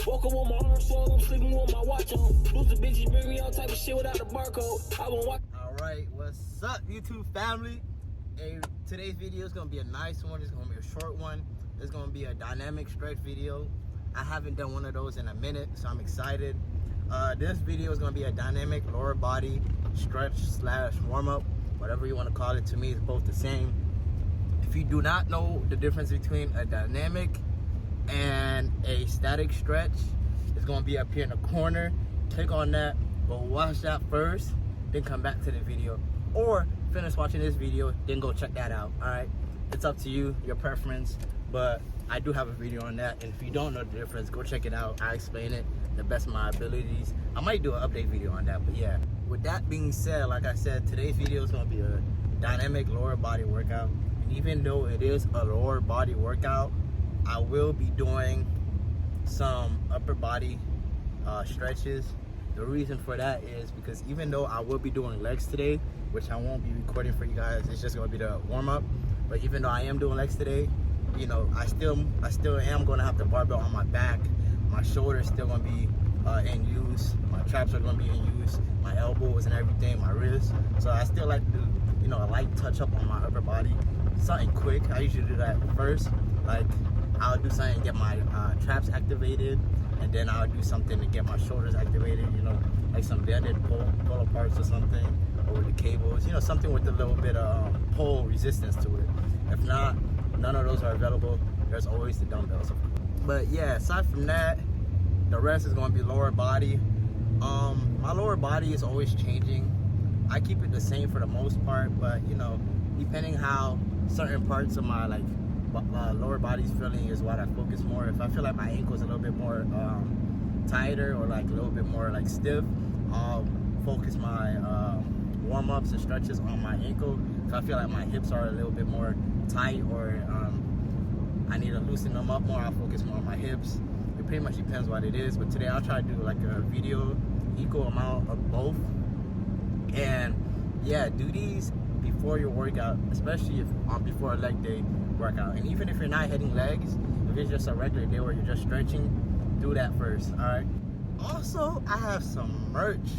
Woke up with my arm swole, I'm sleeping with my watch on. Lose the bitches, bring me all type of shit without the barcode. I won't watch. Alright, what's up, YouTube family? Hey, today's video is gonna be a nice one. It's gonna be a short one. It's gonna be a dynamic stretch video. I haven't done one of those in a minute, so I'm excited. This video is gonna be a dynamic lower body stretch slash warm up, whatever you want to call it. To me, it's both the same. If you do not know the difference between a dynamic and a static stretch, it's gonna be up here in the corner. Click on that, go watch that first, then come back to the video, or finish watching this video, then go check that out. All right, it's up to you, your preference, but I do have a video on that, and if you don't know the difference, go check it out. I explain it the best of my abilities. I might do an update video on that, but yeah. With that being said, like I said, today's video is gonna be a dynamic lower body workout. And even though it is a lower body workout, I will be doing some upper body stretches. The reason for that is because even though I will be doing legs today, which I won't be recording for you guys, it's just gonna be the warm up. But even though I am doing legs today, you know, I still am gonna have the barbell on my back. My shoulders still gonna be in use. My traps are gonna be in use. My elbows and everything, my wrists. So I still like to do, you know, a light touch up on my upper body. Something quick. I usually do that first. Like I'll do something to get my traps activated, and then I'll do something to get my shoulders activated. You know, like some bended polo parts or something, or with the cables. You know, something with a little bit of pull resistance to it. If not, none of those are available. There's always the dumbbells. But yeah, aside from that, the rest is going to be lower body. My lower body is always changing. I keep it the same for the most part, but you know, depending how certain parts of my lower body's feeling is what I focus more. If I feel like my ankle is a little bit more tighter, or like a little bit more like stiff, I'll focus my warm-ups and stretches on my ankle. If I feel like my hips are a little bit more tight, or I need to loosen them up more, I'll focus more on my hips. It pretty much depends what it is, but today I'll try to do like a video equal amount of both. And yeah, do these before your workout, especially if before a leg day workout. And even if you're not hitting legs, if it's just a regular day where you're just stretching, do that first. All right. Also, I have some merch,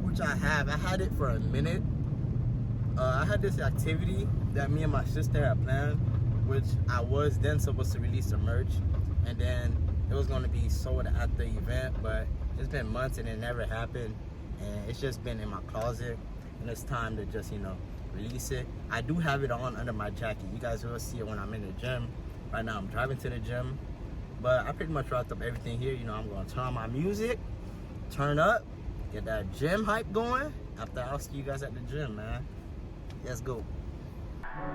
which I had it for a minute. I had this activity that me and my sister had planned, which I was then supposed to release the merch, and then it was going to be sold at the event, but it's been months and it never happened, and it's just been in my closet, and it's time to just, you know, release it. I do have it on under my jacket. You guys will see it when I'm in the gym. Right now I'm driving to the gym, but I pretty much wrapped up everything here. You know, I'm going to turn on my music, turn up, get that gym hype going. After, I'll see you guys at the gym, man. Let's go.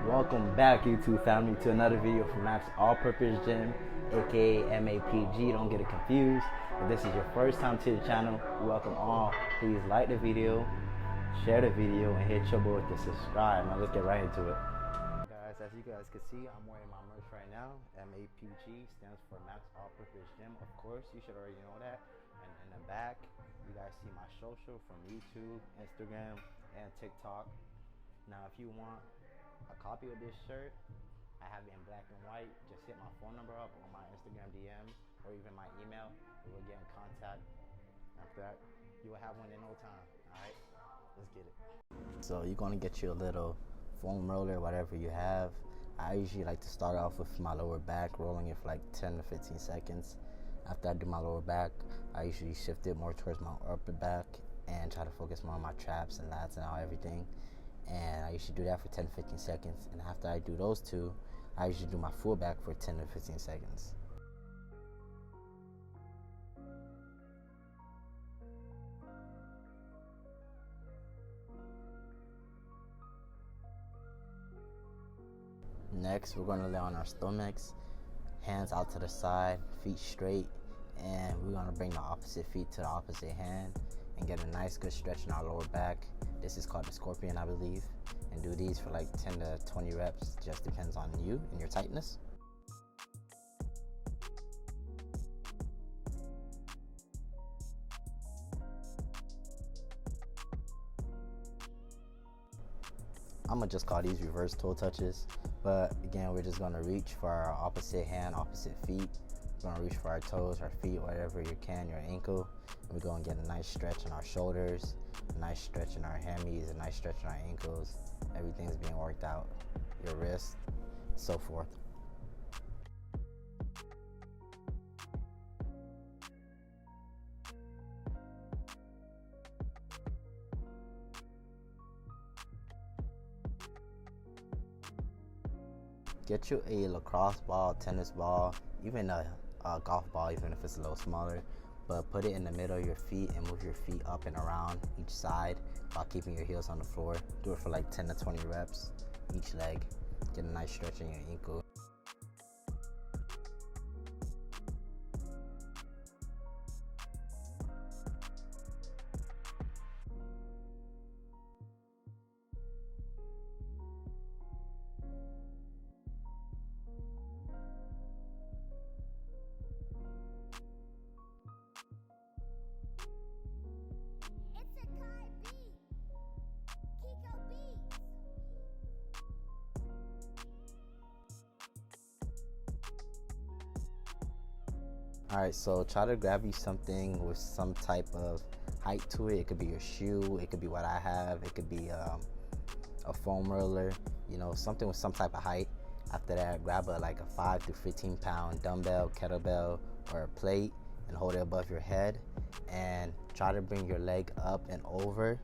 Welcome back, YouTube family, to another video from Macks.all.purpose.gym, aka MAPG. Don't get it confused. If this is your first time to the channel, welcome all. Please like the video, share the video, and hit your boy with the subscribe. Now let's get right into it. Guys, as you guys can see, I'm wearing my merch right now. MAPG stands for Macks.all.purpose.gym. Of course, you should already know that. And in the back, you guys see my social from YouTube, Instagram, and TikTok. Now, if you want a copy of this shirt, I have it in black and white. Just hit my phone number up on my Instagram DM or even my email. We will get in contact. After that, you will have one in no time. All right, let's get it. So you're gonna get you a little foam roller, whatever you have. I usually like to start off with my lower back, rolling it for like 10 to 15 seconds. After I do my lower back, I usually shift it more towards my upper back and try to focus more on my traps and lats and all everything. And I usually do that for 10 to 15 seconds. And after I do those two, I usually do my full back for 10 to 15 seconds. Next, we're going to lay on our stomachs, hands out to the side, feet straight, and we're going to bring the opposite feet to the opposite hand and get a nice good stretch in our lower back. This is called the scorpion, I believe, and do these for like 10 to 20 reps. Just depends on you and your tightness. I'm gonna just call these reverse toe touches, but again, we're just gonna reach for our opposite hand, opposite feet, We're gonna reach for our toes, our feet, whatever you can, your ankle. We're gonna get a nice stretch in our shoulders, a nice stretch in our hammies, a nice stretch in our ankles. Everything's being worked out. Your wrist, so forth. Get you a lacrosse ball, tennis ball, even a golf ball, even if it's a little smaller. But put it in the middle of your feet and move your feet up and around each side while keeping your heels on the floor. Do it for like 10 to 20 reps each leg. Get a nice stretch in your ankle. It's a Kiko Beatz. Alright, so try to grab you something with some type of height to it. It could be your shoe, it could be what I have, it could be a foam roller, you know, something with some type of height. After that, grab like a 5 to 15 pound dumbbell, kettlebell, or a plate and hold it above your head and try to bring your leg up and over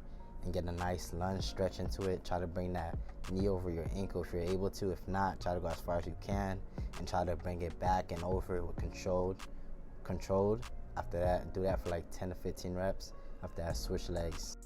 and get a nice lunge stretch into it. Try to bring that knee over your ankle if you're able to. If not, try to go as far as you can and try to bring it back and over with controlled. After that, do that for like 10 to 15 reps. After that, switch legs.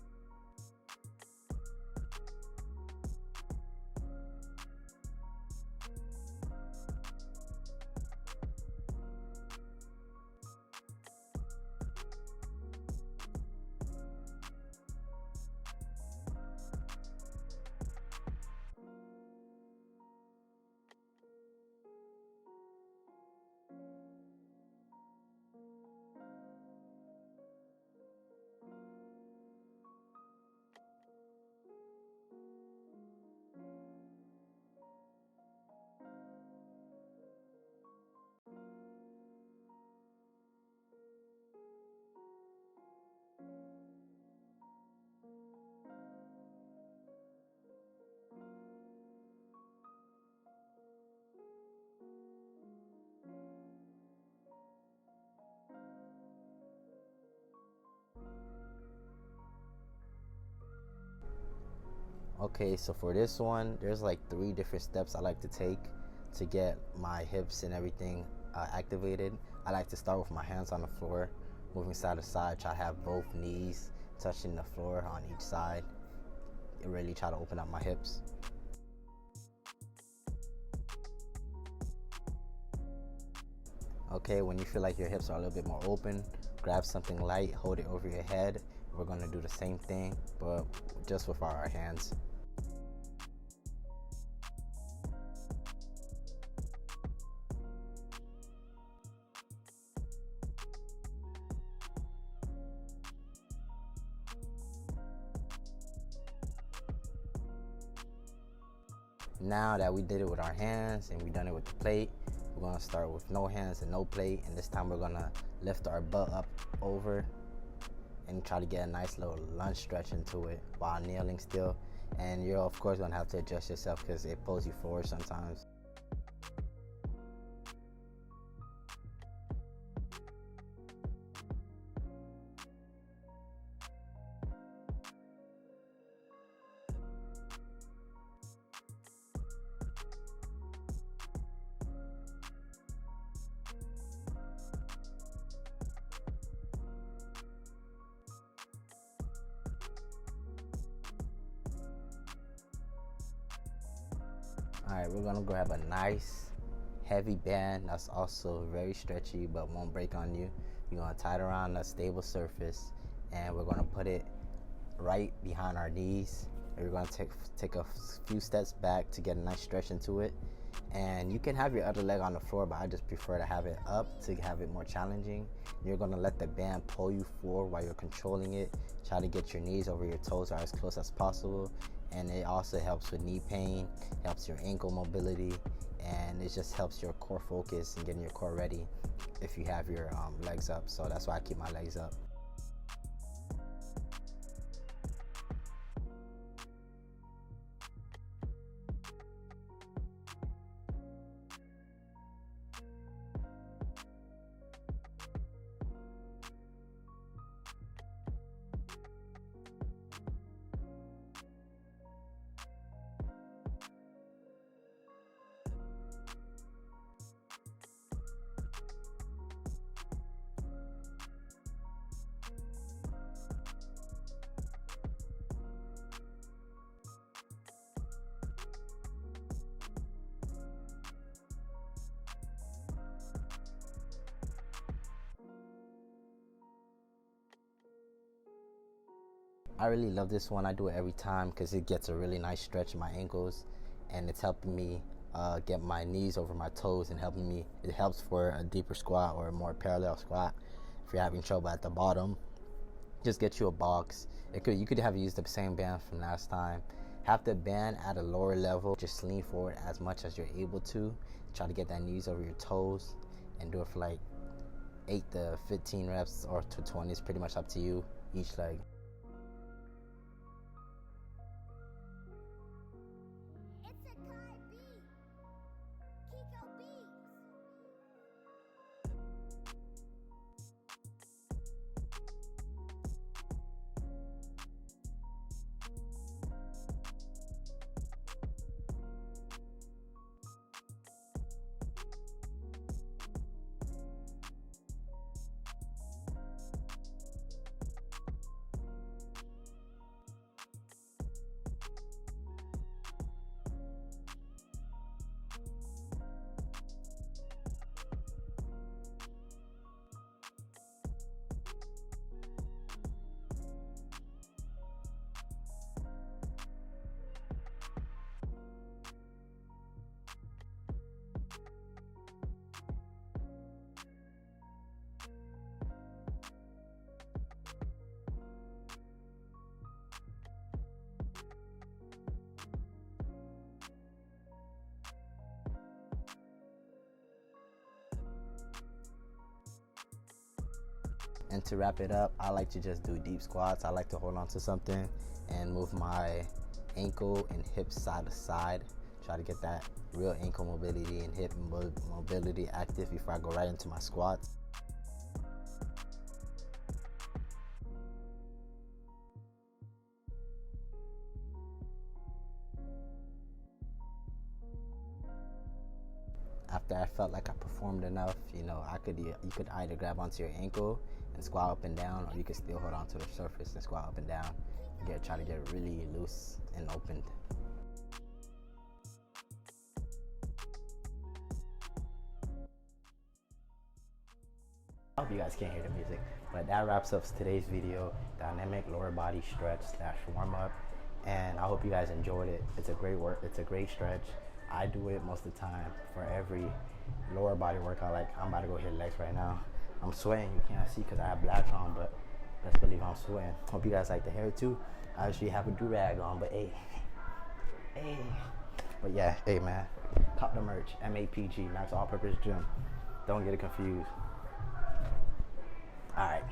Okay, so for this one, there's like 3 different steps I like to take to get my hips and everything activated. I like to start with my hands on the floor, moving side to side, try to have both knees touching the floor on each side. And really try to open up my hips. Okay, when you feel like your hips are a little bit more open, grab something light, hold it over your head. We're gonna do the same thing, but just with our hands. Now that we did it with our hands and we done it with the plate, we're gonna start with no hands and no plate, and this time we're gonna lift our butt up over and try to get a nice little lunge stretch into it while kneeling still. And you're of course gonna have to adjust yourself because it pulls you forward sometimes. Alright, we're gonna grab a nice heavy band that's also very stretchy but won't break on you. You're gonna tie it around a stable surface and we're gonna put it right behind our knees. We're gonna take a few steps back to get a nice stretch into it. And you can have your other leg on the floor, but I just prefer to have it up to have it more challenging. You're gonna let the band pull you forward while you're controlling it. Try to get your knees over your toes or as close as possible. And it also helps with knee pain, helps your ankle mobility, and it just helps your core focus and getting your core ready if you have your legs up. So that's why I keep my legs up. I really love this one. I do it every time because it gets a really nice stretch in my ankles, and it's helping me get my knees over my toes and helping me. It helps for a deeper squat or a more parallel squat. If you're having trouble at the bottom, just get you a box. You could have used the same band from last time. Have the band at a lower level. Just lean forward as much as you're able to. Try to get that knees over your toes and do it for like 8 to 15 reps or to 20. It's pretty much up to you each leg. It's a Tjay beat. Kiko Beatz. And to wrap it up, I like to just do deep squats. I like to hold on to something and move my ankle and hips side to side. Try to get that real ankle mobility and hip mobility active before I go right into my squats. After I felt like I performed enough, you could either grab onto your ankle and squat up and down, or you could still hold onto the surface and squat up and down. Try to get really loose and opened. I hope you guys can't hear the music, but that wraps up today's video. Dynamic lower body stretch / warm up, and I hope you guys enjoyed it. It's a great work. It's a great stretch. I do it most of the time for every lower body workout. Like I'm about to go hit legs right now. I'm sweating. You can't see because I have black on, but best believe I'm sweating. Hope you guys like the hair too. I actually have a do-rag on, but hey. But yeah, hey man, cop the merch. MAPG, Macks.all.purpose.gym. Don't get it confused. All right.